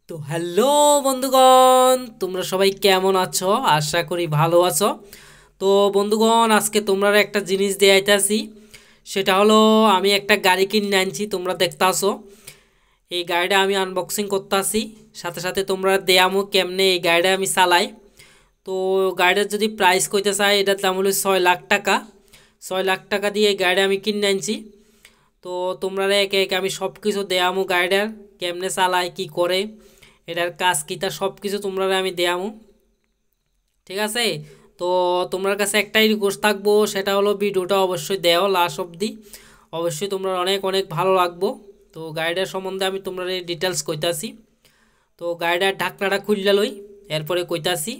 তো হ্যালো বন্ধুগণ, তোমরা সবাই কেমন আছো? আশা করি ভালো আছো। তো বন্ধুগণ, আজকে তোমরা একটা জিনিস দেখাইতেছি। সেটা হলো, আমি একটা গাড়ি কিনে আনছি, তোমরা দেখতে আসো। এই গাড়িটা আমি আনবক্সিং করতে আসি, সাথে সাথে তোমরা দেয়ামো কেমনে এই গাড়িটা আমি চালাই। তো গাড়িটার যদি প্রাইস কইতে চাই, এটার দাম হলো 6 লাখ টাকা। 6 লাখ টাকা দিয়ে এই গাড়িটা আমি কিনে আনছি। তো তোমরা একে একে আমি সব কিছু দেয়ামো, গাড়িটার কেমনে চালায়, কি করে, এটার কাজ কী, তা সব কিছু তোমরা আমি দেয়ামো। ঠিক আছে? তো তোমার কাছে একটাই রিকোয়েস্ট থাকবো, সেটা হলো ভিডিওটা অবশ্যই দেও লাস্ট অবধি। অবশ্যই তোমরা অনেক অনেক ভালো লাগবো। তো গাড়িটার সম্বন্ধে আমি তোমরা ডিটেলস কইতাছি। তো গাড়িটার ঢাকনাটা খুললে লই, এরপরে কইতাছি।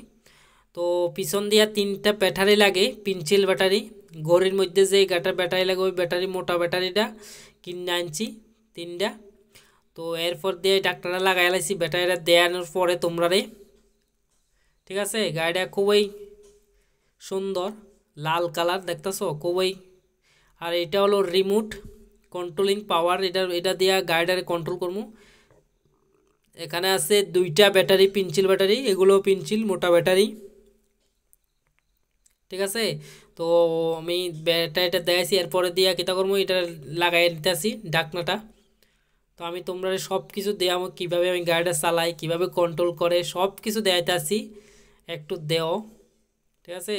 তো পিছন দিয়া 3টা ব্যাটারি লাগে, পিনচিল ব্যাটারি। ঘড়ির মধ্যে যে গাটার ব্যাটারি লাগে, ওই ব্যাটারি, মোটা ব্যাটারিটা কিনে আনছি 3টা। তো এরপর দিয়ে ডাক্তাররা লাগাই লাইছি ব্যাটারিটা দেওয়ানোর পরে তোমরা রে। ঠিক আছে? গাড়িটা খুবই সুন্দর, লাল কালার দেখতেছো খুবই। আর এটা হলো রিমোট কন্ট্রোলিং পাওয়ার, এটা দিয়া গাড়িটারে কন্ট্রোল করবো। এখানে আছে 2টা ব্যাটারি, পিনচিল ব্যাটারি, এগুলো পিনচিল মোটা ব্যাটারি। ঠিক আছে? তো আমি ব্যাটারিটা দেখাইছি, এরপরে দিয়া কিতা করবো, এটা লাগাই দিতেছি ঢাকনাটা। তো আমি তোমরা সব কিছু দেওয়া, কীভাবে আমি গাড়িটা চালাই, কীভাবে কন্ট্রোল করে, সব কিছু দেখাইতে আসি, একটু দেও। ঠিক আছে?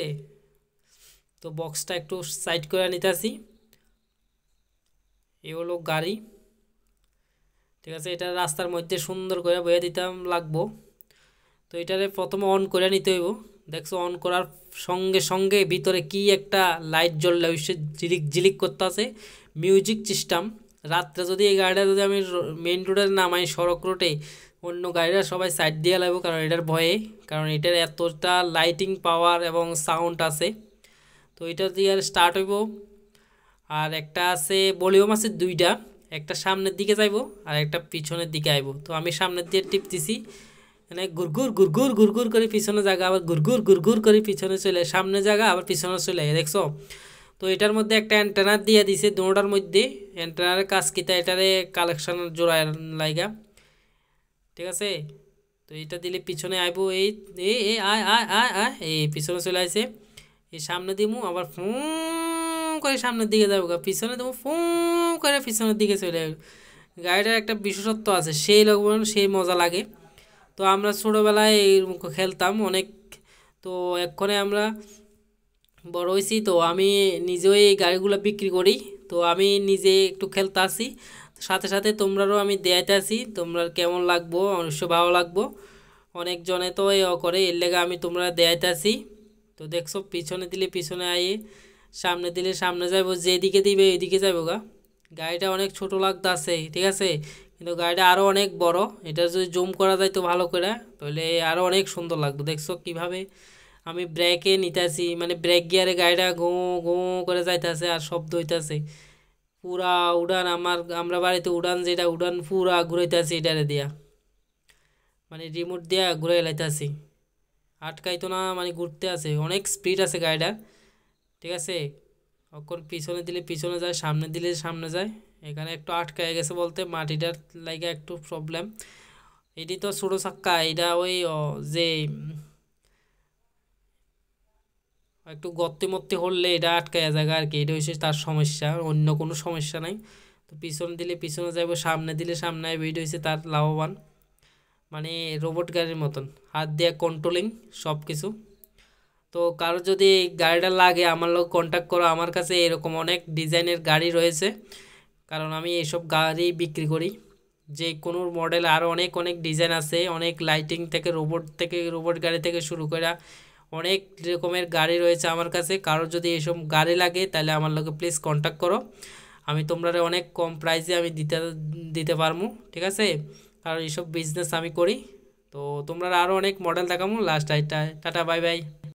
তো বক্সটা একটু সাইড করে নিতে আসি। এ হলো গাড়ি। ঠিক আছে? এটা রাস্তার মধ্যে সুন্দর করে বয়ে দিতাম লাগবো। তো এটারে প্রথমে অন করে নিতে হইব। দেখছো, অন করার সঙ্গে সঙ্গে ভিতরে কি একটা লাইট জ্বললে ঝিলিক ঝিলিক করতে আছে, মিউজিক সিস্টেম। রাত্রে যদি এই গাড়িটা যদি আমি মেইন রোডে নামাই, সড়ক রোডে, অন্য গাড়িরা সবাই সাইড দিয়ে লাগবো, কারণ এটার ভয়ে, কারণ এটার এতটা লাইটিং পাওয়ার এবং সাউন্ড আছে। তো এটা দিয়ে আর স্টার্ট হইব। আর একটা আছে ভলিউম আছে 2টা, একটা সামনের দিকে যাইব আর একটা পিছনের দিকে আইব। তো আমি সামনের দিকে টিপতেছি, মানে গুড়গুড় গুড়গুড় গুড়গুড় করে পিছনে জায়গা, আবার গুড়গুড় গুড়গুড় করে পিছনে চলে, সামনে জায়গা আবার পিছনে চলে, দেখছো? তো এটার মধ্যে একটা অ্যান্টেনার দিয়ে দিছে দুটার মধ্যে। অ্যান্টেনারের কাজ কিতা, এটারে কালেকশন জোড়ায় লাইগা। ঠিক আছে? তো এটা দিলে পিছনে আইব, এই এ এ আয় আয় আয় আয়, এই পিছনে চলে আসে। এই সামনে দিমু, আবার ফু করে সামনের দিকে যাবো, পিছনে দেবো ফু করে পিছনের দিকে চলে যাবে। গাড়িটার একটা বিশেষত্ব আছে, সেই লগন সেই মজা লাগে। তো আমরা ছোটোবেলায় এই খেলতাম অনেক। তো এক্ষণে আমরা বড় হয়েছি, তো আমি নিজেও এই গাড়িগুলো বিক্রি করি। তো আমি নিজে একটু খেলতে আসি, সাথে সাথে তোমরারও আমি দেয়াইতে আসি। তোমরা কেমন লাগবো, অবশ্য ভালো লাগবো। অনেকজনে তো করে, এর লেগে আমি তোমরা দেয়াইতে আসি। তো দেখছো, পিছনে দিলে পিছনে আইয়ে, সামনে দিলে সামনে যাবো, যেদিকে দিবে এদিকে যাবো গা। গাড়িটা অনেক ছোট লাগতে আছে, ঠিক আছে, কিন্তু গাড়িটা আরও অনেক বড়। এটা যদি জুম করা যায় তো ভালো করে, তাহলে আরও অনেক সুন্দর লাগতো। দেখছো কিভাবে আমি ব্রেকে নিতেছি, মানে ব্রেক গিয়ারে গাড়িটা ঘু ঘু করে যাইতেছে আর শব্দ হইতেছে। পুরা উড়ান, আমরা বাড়িতে উড়ান, যেটা উড়ান পুরা ঘুরাইতেছি এটারে দিয়া, মানে রিমোট দিয়া ঘুরাই লাইতেছি। আটকাইতো না, মানে ঘুরতে আছে, অনেক স্পিড আছে গাড়িটার। ঠিক আছে? তখন পিছনে দিলে পিছনে যায়, সামনে দিলে সামনে যায়। এখানে একটু আটকায় গেছে বলতে, মাটিটার লাগে একটু প্রবলেম। এটি তো ছোটো চাক্কা, এটা ওই যে একটু গর্তে মর্তে হলে এটা আটকায় জায়গা আর কি, এটা হচ্ছে তার সমস্যা, অন্য কোনো সমস্যা নাই। তো পিছনে দিলে পিছনে যাবো, সামনে দিলে সামনে আসবে, এটা হচ্ছে তার লাভবান। মানে রোবট গাড়ির মতন, হাত দিয়ে কন্ট্রোলিং সব কিছু। তো কারো যদি এই গাড়িটা লাগে, আমার লোক কন্ট্যাক্ট করো, আমার কাছে এরকম অনেক ডিজাইনের গাড়ি রয়েছে, কারণ আমি এইসব গাড়ি বিক্রি করি। যে কোনো মডেল আরও অনেক অনেক ডিজাইন আছে, অনেক লাইটিং থেকে রোবট গাড়ি থেকে শুরু করে অনেক রকমের গাড়ি রয়েছে আমার কাছে। কারোর যদি এইসব গাড়ি লাগে, তাহলে আমার লোকে প্লিজ কন্ট্যাক্ট করো। আমি তোমরা অনেক কম প্রাইসে আমি দিতে দিতে পারবো। ঠিক আছে? কারণ এইসব বিজনেস আমি করি। তো তোমরা আরও অনেক মডেল দেখাবো লাস্ট, টাটা বাই বাই।